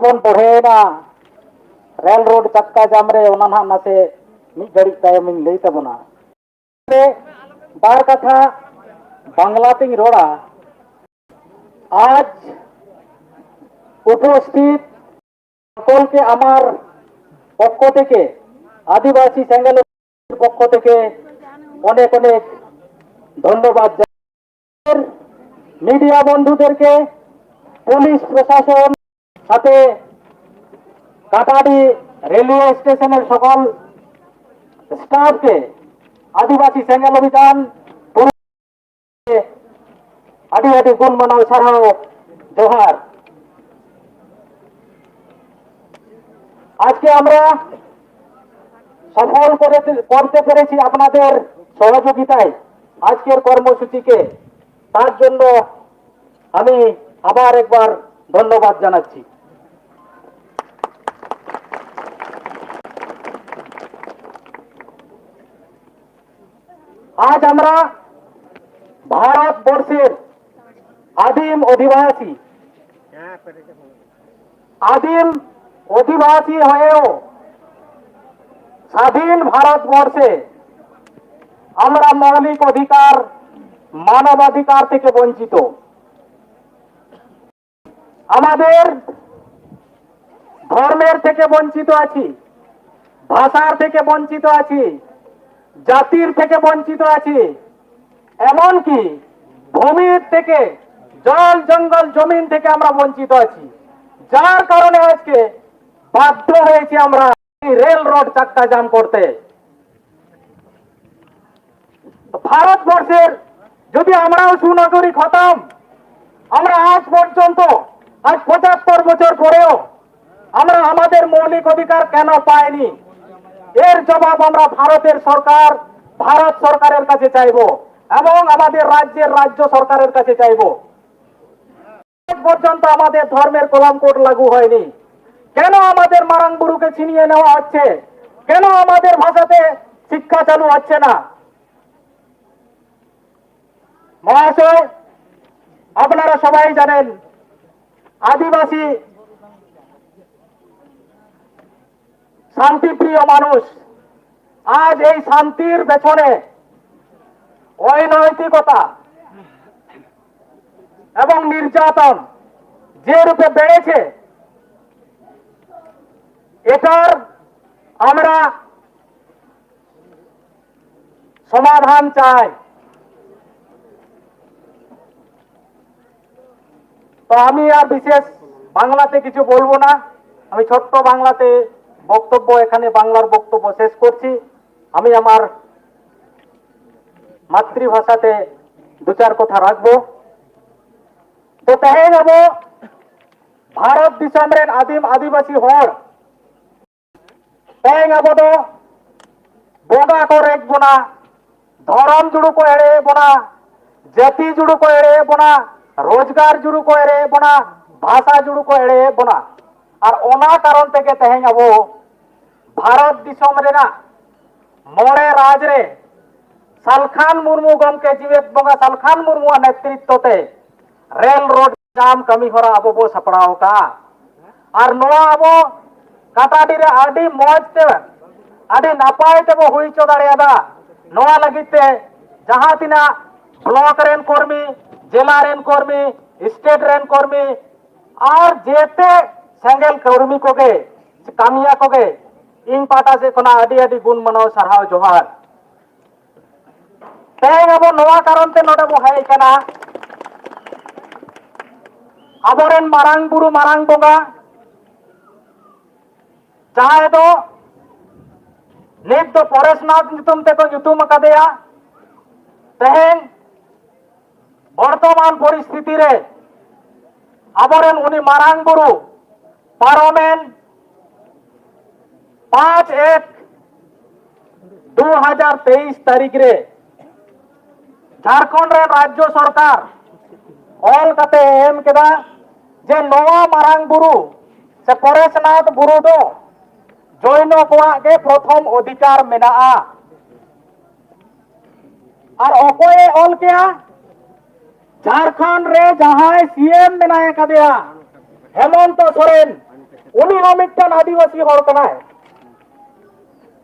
ᱵᱚᱱ ᱵᱚᱲᱦᱮᱭᱮᱱᱟ rail road চাক্কা জাম রে ওনা নাᱦᱟᱜ নাᱥᱮ ᱢᱤᱫ ᱜᱷᱟᱹᱲᱤᱡ ᱛᱟᱭᱚᱢᱤᱧ ᱞᱟᱹᱭ ᱛᱟᱵᱚᱱᱟ বার কথা বাংলাতেই রোড়া আজ উপস্থিত সকলকে আমার পক্ষ থেকে আদিবাসী সেঙ্গেল পক্ষ থেকে অনেক অনেক ধন্যবাদ মিডিয়া বন্ধুদেরকে পুলিশ প্রশাসন সাথে কাটারি রেলওয়ে স্টেশনের সকল স্টাফকে আদিবাসী সেঙ্গেল অভিযান আদি আদি গুণ মানাও সারাও জোহার আজকে আমরা সফল করতে পেরেছি আপনাদের সহযোগিতায় আজকের কর্মসূচিকে তার জন্য আমি আবার একবার ধন্যবাদ জানাচ্ছি আজ আমরা ভারতবর্ষের আদিম অধিবাসী হয়েও স্বাধীন ভারতবর্ষে আমরা মৌলিক অধিকার মানবাধিকার থেকে বঞ্চিত আমাদের ধর্মের থেকে বঞ্চিত আছি ভাষার থেকে বঞ্চিত আছি জাতির থেকে বঞ্চিত আছি এমনকি ভূমির থেকে জল জঙ্গল জমিন থেকে আমরা বঞ্চিত আছি যার কারণে আজকে বাধ্য হয়েছি আমরা রেল রোড চাক্কা জাম করতে ভারতবর্ষের যদি আমরাও সুনাগরিক হতাম আমরা আজ পর্যন্ত আজ ৭৫ বছর পরেও আমরা আমাদের মৌলিক অধিকার কেন পাইনি এর জবাব আমরা ভারত সরকারের কাছে চাইব এবং আমাদের রাজ্য সরকারের কাছে চাইব আজ পর্যন্ত আমাদের ধর্মের কলাম কোড লাগু হয়নি কেন আমাদের মারাংবুরুকে ছিনিয়ে নেওয়া হচ্ছে কেন আমাদের ভাষাতে শিক্ষা চালু হচ্ছে না মহাশয় আপনারা সবাই জানেন আদিবাসী শান্তিপ্রিয় মানুষ আজ এই শান্তির পেছনে অনৈতিকতা এবং নির্যাতন যে রূপে বেড়েছে এটার আমরা সমাধান চাই তো আমি আর বিশেষ বাংলাতে কিছু বলবো না আমি ছোট্ট বাংলাতে বক্তব্য এখানে বাংলার বক্তব্য শেষ করছি আমি আমার মাতৃভাষাতে দু চার কথা রাখবো তো তেহেন আবো ভারত দিশম রেন আদিম আদিবাসী হড় তেহেন আবো দो बोगा को रेख बोना धर्म जुड़ू को एड़े बोना जाति जुड़ू को एड़े बोना रोजगार जुड़ू को एड़े बोना भाषा जुड़ू को एड़े बोना और ओना कारण तेगे तेहेन आबो भारत दिशम रेना मोड़े राज रे सालखान मुर्मू गमके जीवेत बोगा सालखान मुर्मू नेतृत्व ते रेल रोड जाम कमी होरा आबो बो सपड़ाव का और नोआ आबो काटाडी रे आडी मौज ते आडी नापाय ते बो हुई चो दाड़ेयादा नोआ लगिते जहां तिना ब्लॉक रेन कर्मी जिला रेन कर्मी स्टेट रेन कर्मी और जेते सेंगेल कर्मी कोगे कामिया कोगे इन पाटा से कोना आडी आडी गुण मनाव सरहाव जोहार तेहेन आबो नोआ कारण ते नोडे बो हेज कना आबोरेन मारांग बुरु मारांग बोगा जहां दो नित दो परेशनाथ नितुम ते को युतुम कादेया तेहेन बर्तमान परिस्थिति रे आबोरेन उनी मारांग बुरु पारोमेन 5/1/2023 तारीख रे झारखंड रे राज्य सरकार ऑल कते एम केदा जे नवा मारांग बुरु से परेशनाथ बुरु दो जैनो कोआ के प्रथम अधिकार मेनाआ और अकोये ऑल केया झारखंड रे जहां सीएम मेनाए कदेया हेमंत सोरेन उनी हो मिट्टन आदिवासी हर कनाय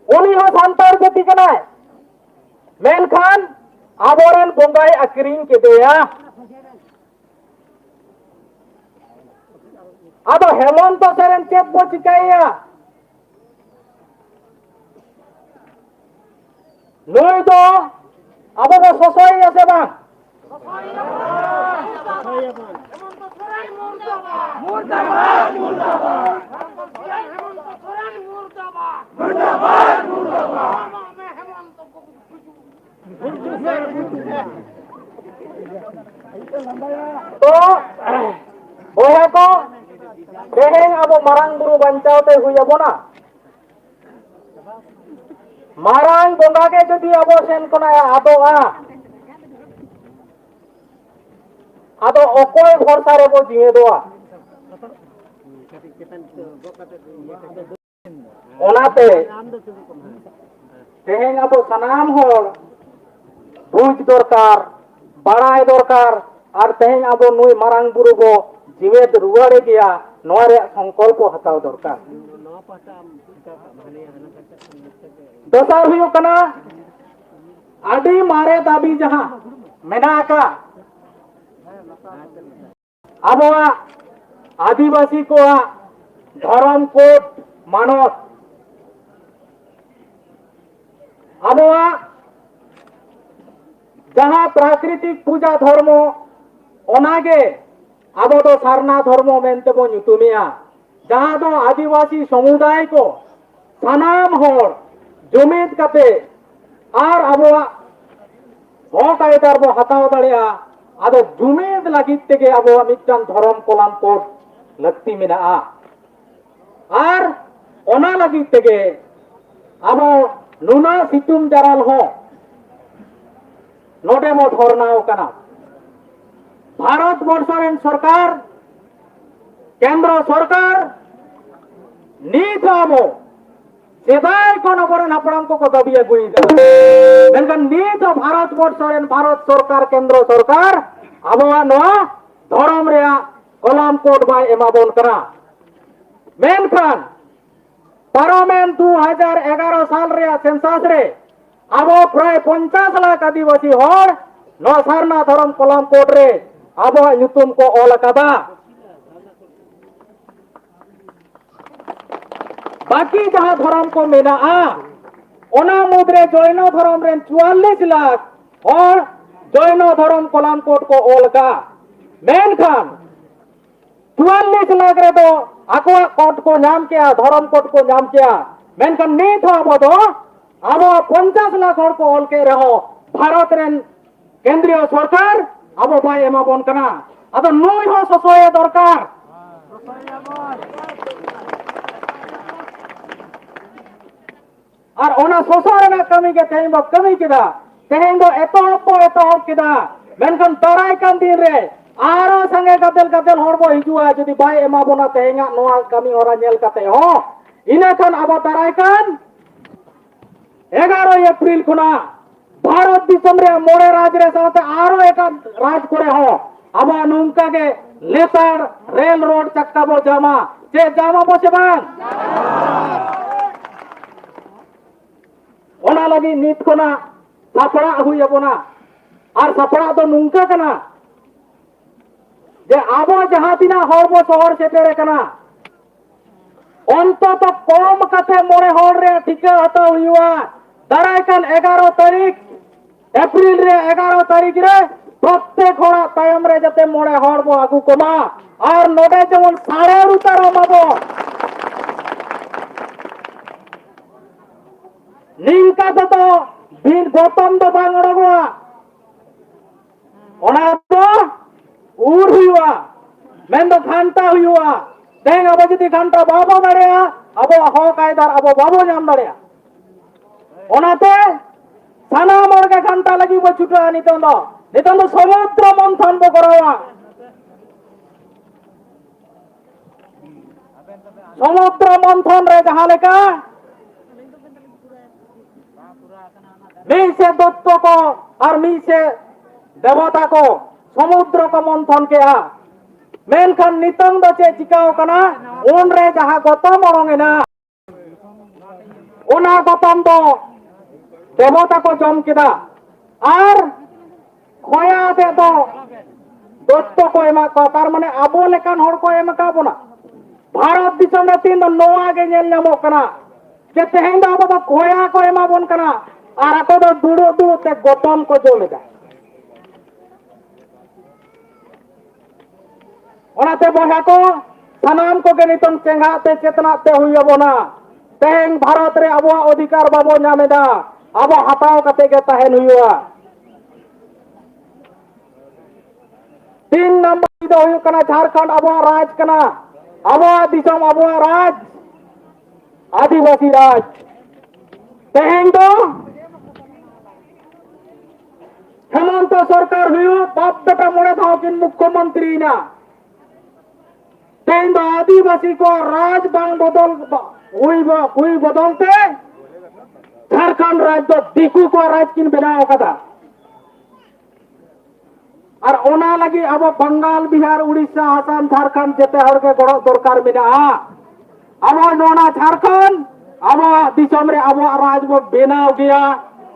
उनी हो सांतार जाति कनाय मेनखान आबोरन बोंगाय अक्रीन के देया आदो हेमंत सोरेन चेक बो चिकाया नुई दो अब बो ससोई আছে बां मुर्दाबाद मुर्दाबाद मुर्दाबाद मुर्दाबाद तो बोहे को तेहें अब मारांग बुरु बंचावते हुई अबोना मारांग बोंगा के जदि अब सेन कोना आदोआ आदो अकोय भरसा रे बो जिए दोआ ओनाते तेहें अब सनाम होर बुझ दरकार बाड़ाय दरकार और तेहें अब नुई मारांग बुरु बो जीवेद रुवाड़े गया नोआ रे संकल्प हताव दरकार दसार हुयो कना आदि मारे दाबी जहां मेना का आबोआ आदिवासी को धर्म कोड मानस आबोआ जहां प्राकृतिक पूजा धर्म ओनागे अब तो सारना धर्म मेनते बो ᱧᱩᱛᱩᱢᱮᱜᱼᱟ जहां दो आदिवासी समुदाय को सानाम होर जुमिद कते और अबोआ हक आयदार बो हताव दाड़ेया आदो जुमिद लगित तेगे अबोआ मिदटान धर्म कलाम कोड लक्ति मेनाआ और ओना लगित तेगे अब नुना सितुम जाराल हो नोडे मो धरनाव कना भारत वर्ष सरकार केंद्र सरकार नीत आबो सेदाय को नबरन हपड़ाम को दाबी अगुई मेनखान नीत भारत वर्ष भारत सरकार केंद्र सरकार आबोआ नोआ धर्म रेया कलम कोड बाय एमाबोन कना मेनखान पार्लामेंट 2011 साल रेया सेंसस रे आबो प्राय 50 लाख आदिवासी हर नो सारना धर्म कलम कोड रे आबो ᱧᱩᱛᱩᱢ को ऑल अकादा बाकी जहां धर्म को मेना ओना मुद्रे जैन धर्म रेन 44 लाख और जैन धर्म कलम कोड को ऑल का मेनखान 44 लाख रे दो आको कोड को नाम किया धर्म कोड को नाम किया मेनखान नीत आबो दो आबो 50 लाख हर को ऑल के रहो भारत रेन केंद्रीय सरकार अब बाय एमाबोन कना अदो नुई हो ससोय दरकार और ओना ससोय ना कमी के तेहें बो कमी किदा तेहें दो एतोहब किदा मेनखान दाराय कान दिन रे आरो संगे गदल हर बो हिजुआ जदि बाय एमाबोना तेहेंगा नोआ कमी होरा नेल कते हो इना खान अब दाराय कान 11 एप्रिल खुना भारत दिसम रे मोड़े राज रे साथे आरो एक राज करे हो अब नुंका के लेतार रेल रोड चक्का बो जामा जे जामा बो से बांग ओना लगी नीत कोना सापड़ा हुई अबोना और सापड़ा तो नुंका कना जे आबो जहां तिना हर बो शहर सेटेरे कना अंत तो कम कथे मोड़े हर रे ठिका हता हुआ दाराय कान 11 तारीख एप्रिल रे 11 तारीख रे प्रत्येक होड़ा तायम रे जते मोड़े हर बो आगु कोमा और नोडे जेमन साड़े उतार माबो निंका तो दिन गौतम दो बांग ओडगवा ओना तो उर हुआ मेन दो घंटा हुआ तेंग अब जदि घंटा बाबो दाड़ेया अब हक आयदार अब बाबो नाम दाड़ेया ओनाते सानाम हर के घंटा लगी बो छुटा नितन दो समुद्र मंथन बो करावा समुद्र मंथन रे जहां लेका मी से दत्त को और मी से देवता को समुद्र को मंथन किया मेनखान नितंग दो चे चिकाओ कना उन रे जहां गौतम ओरोंगेना ओना गौतम दो देवता को जम केदा और खोया दे दो दत्तो को एमा को तार माने आबो लेकान होड़ को एमा का बोना भारत दिसम रे तीन दो नोआ गे नेल नामो कना जे तेहें दो आबो खोया को एमा बोन कना और ako दो दुड़ो दु ते गौतम को जोलेदा ओनाते बहा को सानाम को गे नितंग चेंगाते चेतनाते हुई बोना तेहें भारत रे आबो अधिकार बाबो नामेदा आबो हटाओ कते गे तहेन हुआ 3 नंबर दो हुई कना झारखंड आबो राज कना आबो दिसम आबो राज आदिवासी राज तेहें दो हेमंत सरकार हुई बाप बेटा मोड़े था किन मुख्यमंत्री ना तेहें दो आदिवासी को राज बांग बदल हुई बदलते झारखंड राज्य दिकू को राज किन बनाओ कदा और ओना लगी अब बंगाल बिहार उड़ीसा आसाम झारखंड जेते हर के गड़ो दरकार मेना अब नोना झारखंड अब दिसम रे अब राज बो बेनाव गया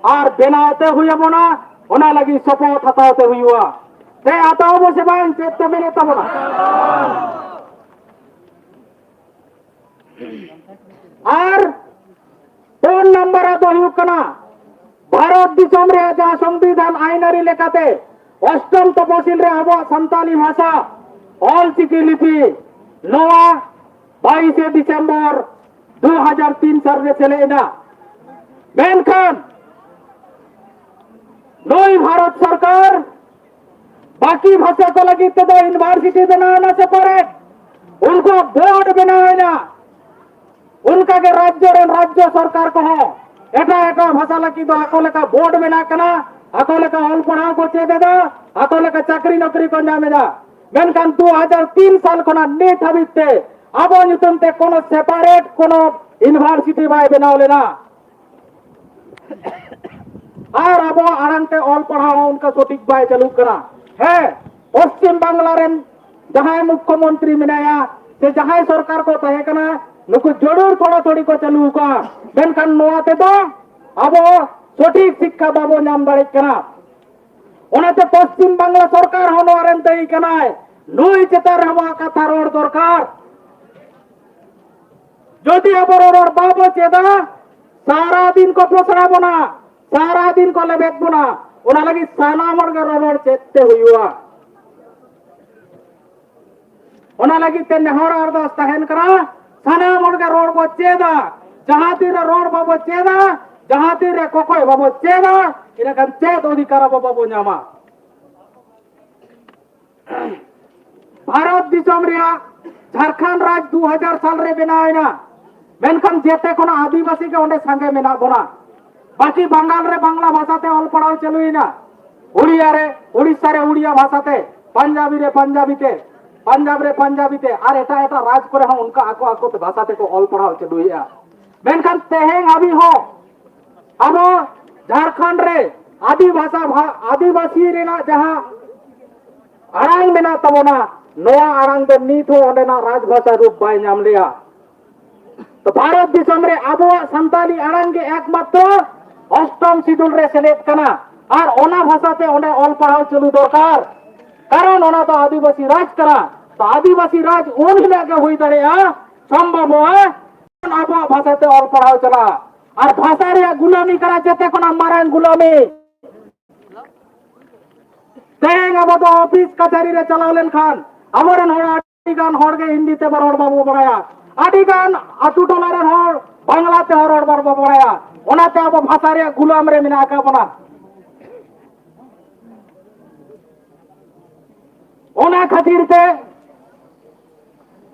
और बेनावते हुए बोना ओना लगी सपोर्ट हतावते हुआ ते आताओ बो से बान चेते मेने तबना और 2 नंबर दो हुई कना भारत दिसम रे जहां संविधान आईनारी लेकाते अष्टम तपसिल रे अब संताली भाषा ऑल चिकी लिपि नवा 22 दिसंबर 2003 साल रे चलेना मेनखान नई भारत सरकार बाकी भाषा को लगी तो यूनिवर्सिटी बनाना सेपरेट उनको बोर्ड बनाना उनका के राज्य सरकार को हो एटा एटा भाषा लगी तो आको लेका बोर्ड बना कना आको लेका ऑल पढ़ाओ को चेदे दा आको लेका चाकरी नौकरी को नामेदा मेनखान 2003 साल खना नेट हबिते आबो नितम ते कोनो सेपरेट कोनो यूनिवर्सिटी बाय बनाओ लेना और आबो आरंग ते ऑल पढ़ाओ उनका सटीक बाय चालू करा है पश्चिम बांग्ला रेन जहां मुख्यमंत्री मिनाया से जहां सरकार को तहे कना नुकु जरूर थोड़ा थोड़ी को चालू का मेनखान नोआते दो आबो सटीक शिक्षा बाबो नाम दाड़े कना ओनाते पश्चिम बांग्ला सरकार होनो आरेन तई कना नुई चेतार हवा कथा रोड दरकार যদি আবার ওর বাবা চেদা সারা দিন को पोसराबो ना सारा दिन को लेबेकबो ना ओना लगी साना मरगा रोड चेते हुआ ओना लगी ते नेहर अरदास तहन करा साना मरगा रोड को चेदा जहां तीर रोड बाबो चेदा जहां तीर कोकोय बाबो चेदा इना kan चेद अधिकार बाबो नामा भारत दिसम रिया झारखंड राज 2000 साल रे बनायना मेनखान जेते कोनो आदिवासी के ओंडे संगे मेना बोना बाकी बंगाल रे बांग्ला भाषाते ऑल पढ़ाओ चलुइना उड़िया रे उड़ीसा रे उड़िया भाषाते पंजाबी रे पंजाबीते पंजाब रे पंजाबीते और एटा एटा राज करे हम उनका आको आको ते भाषाते को ऑल पढ़ाओ चलुइया मेनखान तेहें अभी हो अब झारखंड रे आदिवासी रेना जहां आरांग मेना तबोना नया आरांग दो नीत हो ओंडेना राजभाषा रूप बाय नाम लिया तो भारत दिसम रे आबो संताली आरांग के एकमात्र अष्टम शिड्यूल रे सेलेक्ट कना और ओना भाषाते ओंडे ऑल पढ़ाओ चलू दरकार कारण ओना तो आदिवासी राज करा तो आदिवासी राज उन ही लगे हुई दड़ेया संभव है आबो भाषाते ऑल पढ़ाओ चला और भाषा रे गुलामी करा जेते कोना मारान गुलामी तेंग अब तो ऑफिस कचहरी रे चलावलेन खान अमरन होड़ आदिगान होड़ के हिंदी ते बरोड़ बाबू बड़ाया आदिगान आतु टोला रे होड़ बांग्ला ते होड़ बाबू बड़ाया ओनाते अब भाषा रे गुलाम रे मिना का बना ओना खातिर ते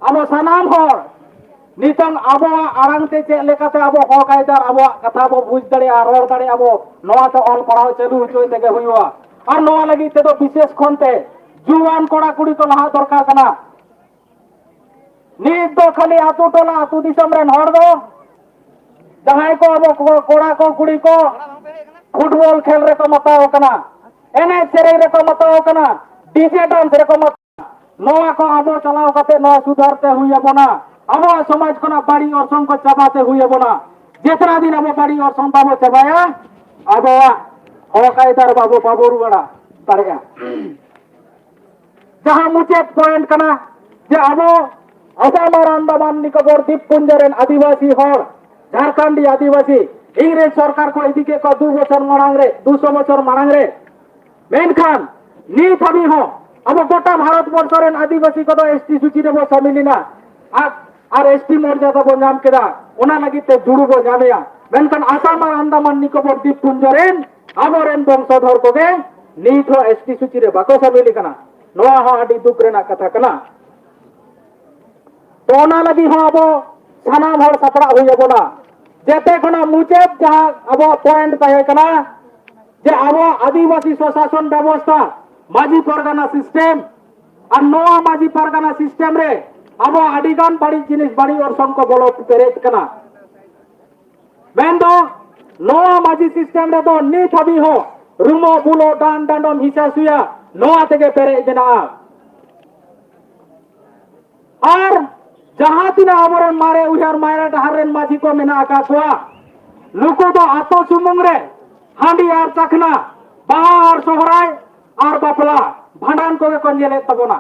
अब सनाम होड़ नितंग अब आरांग ते चे लेकाते अब हो कायदार अब कथा बो बुझ दड़े आ रोड़ दड़े अब नोआ ते ऑल पढ़ाओ चलू होय तेगे हुआ और नोआ लगी ते तो विशेष खनते जुवान कोड़ा कुड़ी को लहा दरकार कना नीत दो खाली आतु टोला आतु दिसम रेन हर दो जहां को अब कोड़ा को कुड़ी को फुटबॉल खेल रे को मताओ कना एने सेरे रे को मताओ कना डीजे डांस रे को मत नोआ को अब चलाव कते नोआ सुधारते हुए बना अब समाज को बाड़ी अर्सन को चाबाते हुए बना जितना दिन अब बाड़ी अर्सन बाबो चाबाया अब हकायदार बाबो बाबो रुवाड़ा तारेगा जहां मुचे पॉइंट कना जे अब असम और अंडमान निकोबर द्वीपपुंज रेन आदिवासी हर झारखंडी आदिवासी इंग्रेज सरकार को इदिके को 2 बछर मांग रे 200 बछर मांग रे मेनखान नीत हबी हो अब गोटा भारत वर्ष रेन आदिवासी को एसटी सूची रे बो शामिलिना আর এসটি মর্যাদা বো নাম কেদা ওনা লাগিতে জুড়ুবো জামেয়া মেনখান আসাম আর আন্দামান নিকোবর দ্বীপপুঞ্জ রেন আবরেন বংশধর কোগে नीट हो एसटी सूची रे बाको शामिल कना नोआ हो आदि दुख रेना कथा कना तो ओना लगी हो अब सानाम हर सापड़ा हुई बोना जेते खना मुचेब जहां अब पॉइंट तहे कना जे अब आदिवासी स्वशासन व्यवस्था माजी परगना सिस्टम और नोआ माजी परगना सिस्टम रे अब आदिगान बड़ी जिनिस बड़ी अर्सन को बोलो पेरेज कना मेन दो नोआ माजी सिस्टम रे तो नीट हबी हो रूमो बुलो डान डांडम हिसा सुया नोआ तेगे पेरेज ना और जहां तिना अबरन मारे उहार मारे डहारेन माजी को मेना आका कुआ लुको तो आतो सुमुंग रे हांडी और चखना बाहा और सोहराय और बापला भांडान को कंजेले तबोना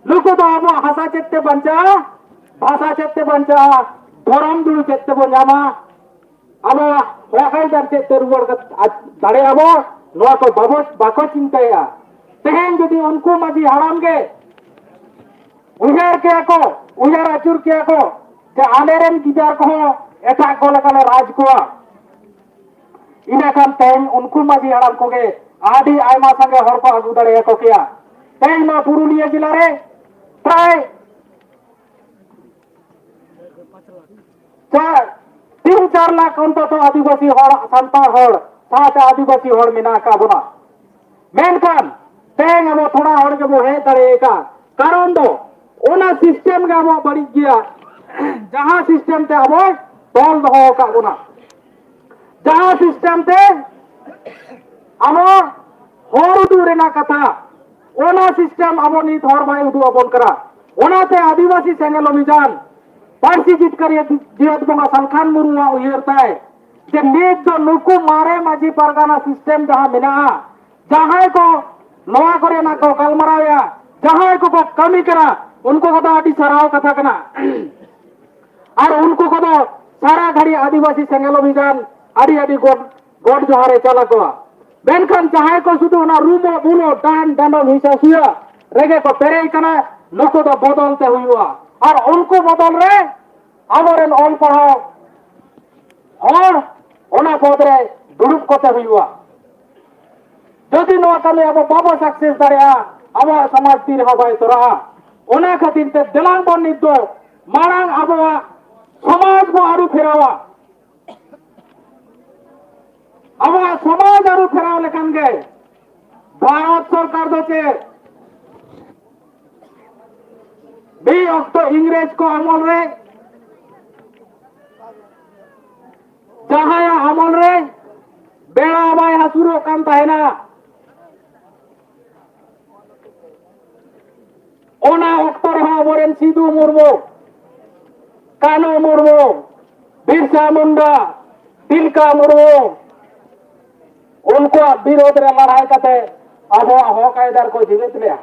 लुको तो अब हासा चेत्ते बंचा भाषा चेत्ते बंचा धरम दुलु चेत्ते बंजामा अब वाकायदार चेत्ते रुवड़ दाड़े अब नोआ को बाबो बाको चिंताया तेहेन जदि उनको माजी हाराम गे उहार के को उहार आचुर के को जे आलेरेन गिदार को एटा को लकाले राज को इना खान तेहेन उनको माजी हाराम को गे आदि आयमा संगे हर को आगु दाड़े को किया तेहेन नो पुरुलिया जिला रे प्राय 3-4 लाख अंतत आदिवासी हर सान्तार हर साथ आदिवासी हर मेना का बोना मेनखान तेहेन अब थोड़ा हर के बो हे दाड़े का कारण दो ओना सिस्टम के अब बड़ी गया जहां सिस्टम ते अब तोल दो का बोना जहां सिस्टम ते अब हर उदू रेना कथा ओना सिस्टम अब नीत हर भाई उदू अपन करा ओनाते आदिवासी सेंगल अभियान पार्सी जीत कर जियत बंगा सलखान मुरुआ उयरताय जे नीत दो नुकु मारे माजी परगाना सिस्टम जहां मेना जहां को नवा करे ना को गलमराया जहां को कमी करा उनको को आदि सराव कथा कना और उनको को सारा घड़ी आदिवासी सेंगल अभियान आदि आदि गोड जोहारे चला को मेनखान जहां को सुदु ना रूमो बुनो डान डांडो हिसा सुया रेगे को पेरे कना नुको तो बदलते हुआ और उनको बदल रे आमरेन ऑन पढ़ाओ और ओना पदरे दुरुप कोते हुआ जदि नोआ कमे अब बाबा सक्सेस दाड़िया अब समाज तीर हबाय तोरा ओना खातिर ते देलांग बन नित दो मारांग अब समाज को आरु फेरावा अब समाज आरु फेराव लेखान गे भारत सरकार दो चे बे अक्तो इंग्रेज को अमल रे जहां अमल रे बेड़ा बाय हसुरो कान ताहेना ओना अक्तर हा बोरेन सिदु मुर्मू कानो मुर्मू बिरसा मुंडा तिलका मुर्मू उनको विरोध रे लड़ाई कते अब हकायदार को जीवित लिया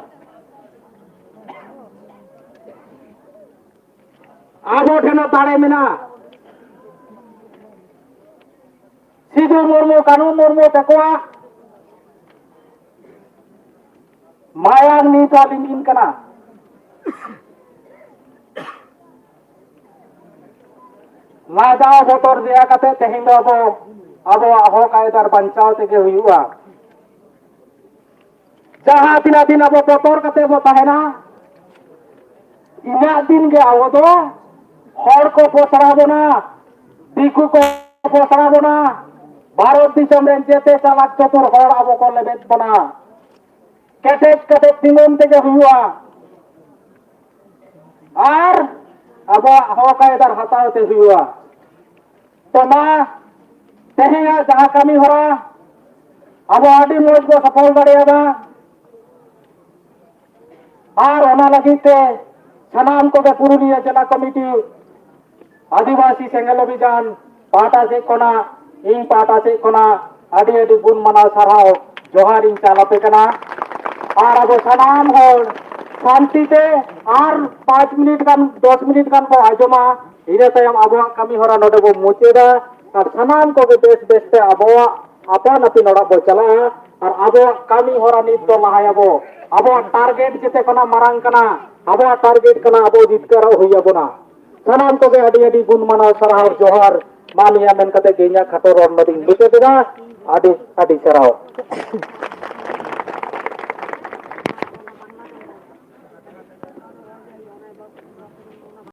आबो ठेना ताड़े मिना सिदु मुर्मू कानू मुर्मू तकवा मायांग नीता लिंगिन कना लाजाओ बोतर दिया कते तेहिं दो अब हकायदार बंचाव तेगे हुआ जहां तिना दिन अब बोतर कते बो ताहेना इना दिन गे आवो दो हर को पोसराबोना दिकु को पोसराबोना भारत दिसम रेन जेते चालाक चतुर हर अब को लेबेत बना केटेज केटेज तिंगुन तेगे हुआ और अब हकायदार हतावते हुआ तो मा तेहेगा जहां कमी हो रहा अब आदि मोज को सफल दाड़ियाबा और ओना लगित ते सनाम को के पुरुलिया जिला कमिटी आदिवासी सेंगल अभियान पाटा से कोना इन पाटा से कोना आदि आदि गुण मना सराव जोहार इन चालापे कना और अब सनाम होल शांति ते और 5 मिनट गान 10 मिनट गान को आजमा इने तायम आबो कमी होरा नोडे बो मुचेदा और सनाम को के बेस बेस ते आबो आपा नपि नोडा बो चला और आबो कमी होरा नित तो लहायाबो आबो टारगेट जेते कना मारांग कना आबो टारगेट कना आबो जितकर होइयाबोना सनाम को के आदि आदि गुण मना सराव जोहार मानिया मेन कते गेnya खाटो रोड नदिं बुझे दिना आदि आदि सराव